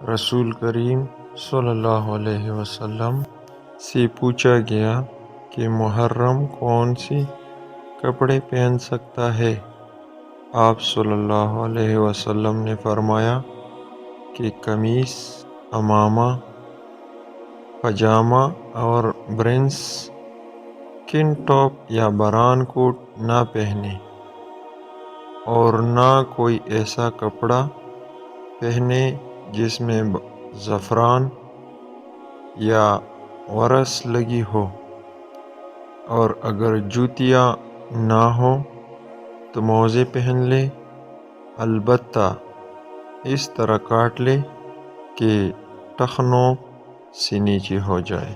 رسول کریم صلی اللہ علیہ وسلم سے پوچھا گیا کہ محرم کون سی کپڑے پہن سکتا ہے؟ آپ صلی اللہ علیہ وسلم نے فرمایا کہ قمیص، عمامہ، پاجامہ اور برنس سکن ٹاپ یا بران کوٹ نہ پہنے، اور نہ کوئی ایسا کپڑا پہنے جس میں زعفران یا ورس لگی ہو، اور اگر جوتیاں نہ ہوں تو موزے پہن لے، البتہ اس طرح کاٹ لے کہ ٹخنوں سے نیچے ہو جائے۔